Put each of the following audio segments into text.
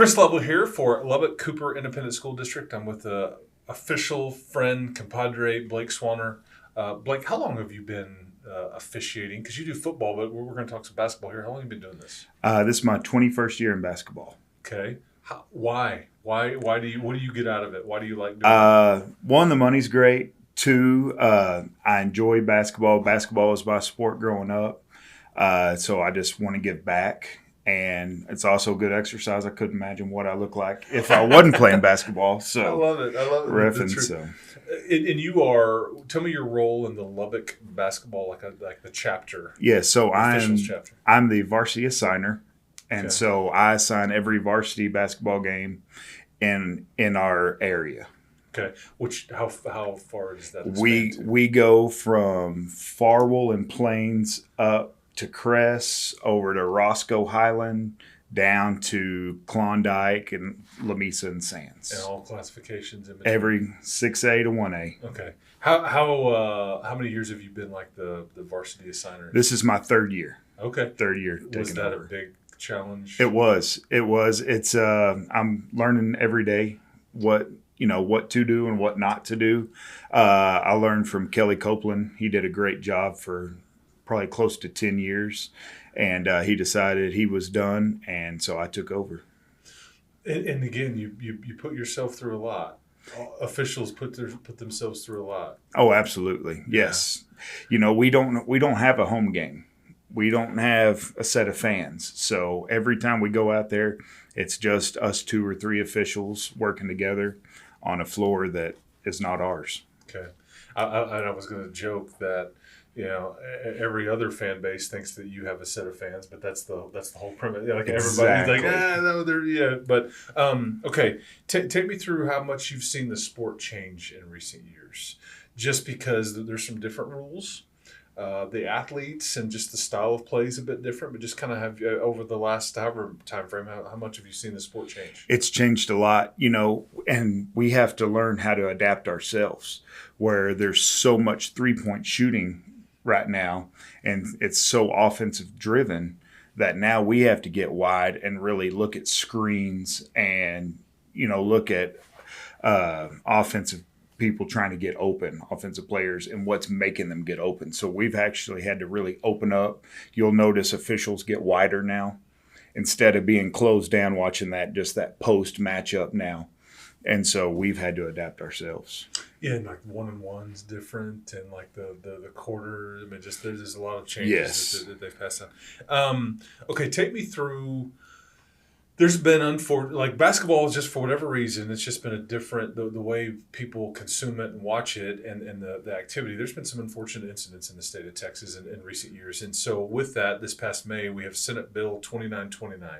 Chris Lovell here for Lubbock Cooper Independent School District. I'm with official friend, compadre, Blake Swanner. Blake, how long have you been officiating? Because you do football, but we're going to talk some basketball here. How long have you been doing this? This is my 21st year in basketball. Okay. Why? Why do you? What do you get out of it? Why do you like doing it? One, the money's great. Two, I enjoy basketball. Basketball was my sport growing up, so I just want to give back. And it's also good exercise. I couldn't imagine what I look like if I wasn't playing basketball. So I love it. Riffing, so. And you are. Tell me your role in the Lubbock basketball, like the chapter. Yeah, so chapter. I'm the varsity assigner, and Okay. so I assign every varsity basketball game in our area. Okay. How far does that We expand to? we go from Farwell and Plains up to Cress, over to Roscoe Highland, down to Klondike and Lamesa and Sands. And all classifications in between. Every 6A to 1A. Okay. How many years have you been like the varsity assigner? This is my third year. Okay. Third year taking Was that over. a big challenge? It was. It's I'm learning every day what to do and what not to do. I learned from Kelly Copeland. He did a great job for probably close to 10 years, and he decided he was done, and so I took over. And again, you put yourself through a lot. Officials put themselves through a lot. Oh, absolutely. Yes. We don't have a home game. We don't have a set of fans. So every time we go out there, it's just us 2 or 3 officials working together on a floor that is not ours. Okay. I was going to joke that every other fan base thinks that you have a set of fans, but that's the whole premise. Like everybody's like, no, they're But okay, take me through how much you've seen the sport change in recent years. Just because there's some different rules, the athletes and just the style of play is a bit different. But just kind of have over the last however time frame, how much have you seen the sport change? It's changed a lot, and we have to learn how to adapt ourselves. Where there's so much 3-point shooting right now, and it's so offensive driven that now we have to get wide and really look at screens and look at offensive people trying to get open, offensive players, and what's making them get open. So we've actually had to really open up. You'll notice officials get wider now instead of being closed down watching that post matchup now. And so we've had to adapt ourselves. Yeah, and like 1-on-1's different, and like the quarter. I mean, just there's a lot of changes Yes. that they've passed on. Okay, take me through. There's been like basketball is just for whatever reason, it's just been a different the way people consume it and watch it, and the activity. There's been some unfortunate incidents in the state of Texas in recent years, and so with that, this past May we have Senate Bill 2929.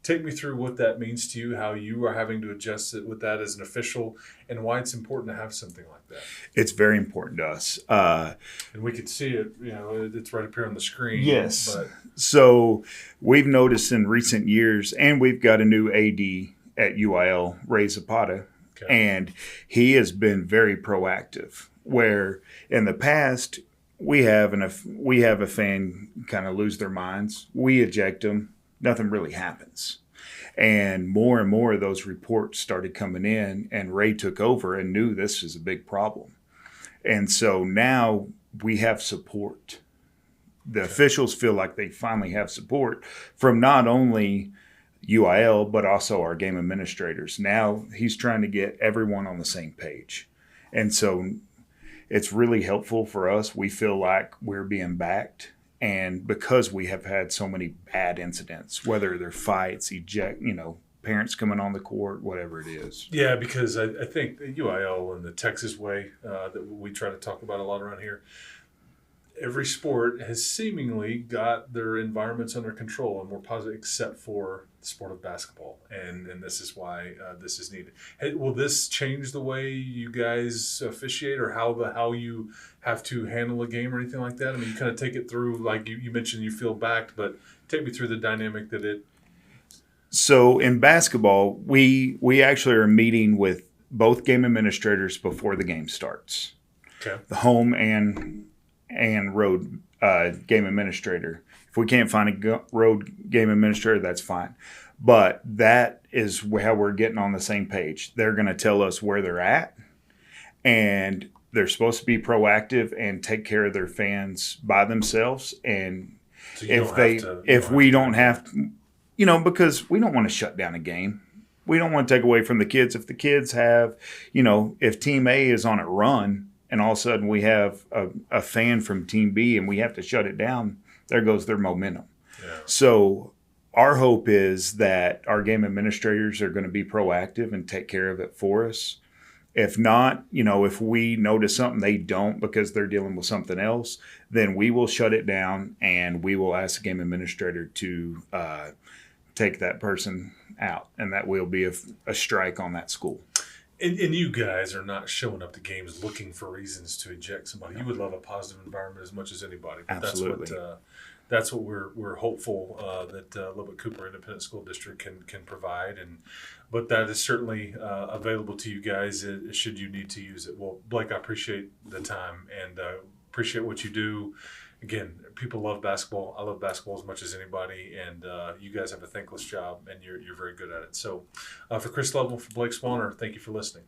Take me through what that means to you, how you are having to adjust it with that as an official, and why it's important to have something like that. It's very important to us. And we could see it, it's right up here on the screen. Yes. But So we've noticed in recent years, and we've got a new AD at UIL, Ray Zapata, okay. and he has been very proactive. Where in the past we have a fan kind of lose their minds, we eject them, nothing really happens. And more of those reports started coming in, and Ray took over and knew this was a big problem. And so now we have support. The officials feel like they finally have support from not only UIL, but also our game administrators. Now he's trying to get everyone on the same page. And so it's really helpful for us. We feel like we're being backed. And because we have had so many bad incidents, whether they're fights, parents coming on the court, whatever it is. Yeah, because I think the UIL and the Texas way that we try to talk about a lot around here, every sport has seemingly got their environments under control and more positive, except for the sport of basketball. And this is why this is needed. Hey, will this change the way you guys officiate, or how you have to handle a game or anything like that? I mean, you kind of take it through, like you mentioned you feel backed, but take me through the dynamic that it. So in basketball, we actually are meeting with both game administrators before the game starts. Okay. The home and road game administrator. If we can't find a road game administrator, that's fine. But that is how we're getting on the same page. They're going to tell us where they're at, and they're supposed to be proactive and take care of their fans by themselves. And So you if don't they, have to, if we don't have, because we don't want to shut down a game. We don't want to take away from the kids. If the kids have, if Team A is on a run and all of a sudden we have a fan from Team B and we have to shut it down, there goes their momentum. Yeah. So our hope is that our game administrators are going to be proactive and take care of it for us. If not, if we notice something they don't because they're dealing with something else, then we will shut it down and we will ask the game administrator to take that person out, and that will be a strike on that school. And you guys are not showing up to games looking for reasons to eject somebody. You would love a positive environment as much as anybody. But Absolutely. That's what we're hopeful that Lubbock Cooper Independent School District can provide, but that is certainly available to you guys should you need to use it. Well, Blake, I appreciate the time and appreciate what you do. Again, people love basketball. I love basketball as much as anybody, and you guys have a thankless job, and you're very good at it. So, for Chris Lovell, for Blake Swanner, thank you for listening.